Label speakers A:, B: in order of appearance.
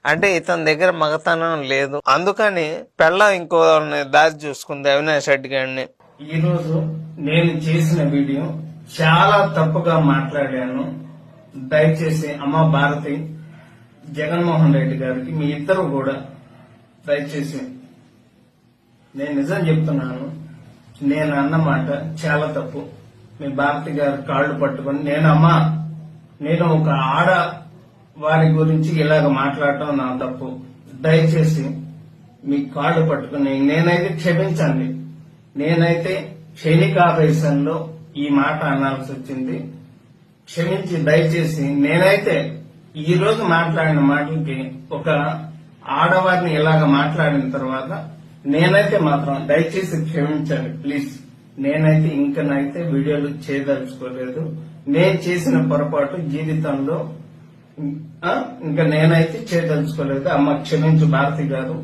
A: అంటే ఇతని దగ్గర మగతనం లేదు, అందుకని పెళ్ళ ఇంకో దారి చూసుకుంది అవినాష్ రెడ్డి గారిని.
B: ఈ రోజు నేను చేసిన వీడియో చాలా తప్పుగా మాట్లాడాను. దయచేసి అమ్మ భారతి, జగన్మోహన్ రెడ్డి గారికి మీ ఇద్దరు కూడా దయచేసి, నేను నిజం చెప్తున్నాను, నేను అన్నమాట చాలా తప్పు. మీ భారతి గారి కాళ్ళు పట్టుకొని నేను ఒక ఆడ వారి గురించి ఇలాగ మాట్లాడటం నా తప్పు. దయచేసి మీ కాళ్ళు పట్టుకుని నేనైతే క్షమించండి. నేనైతే క్షణికావేశంలో ఈ మాట అనాల్సి వచ్చింది. క్షమించి దయచేసి నేనైతే ఈ రోజు మాట్లాడిన మాటలకి ఒక ఆడవారిని ఇలాగ మాట్లాడిన తర్వాత నేనైతే మాత్రం దయచేసి క్షమించండి ప్లీజ్. నేనైతే ఇంకనైతే వీడియోలు చేయదలుచుకోలేదు. నేను చేసిన పొరపాటు జీవితంలో ఇంకా నేనైతే చేయదలుచుకోలేదు. అమ్మ క్షమించు భారతి గారు.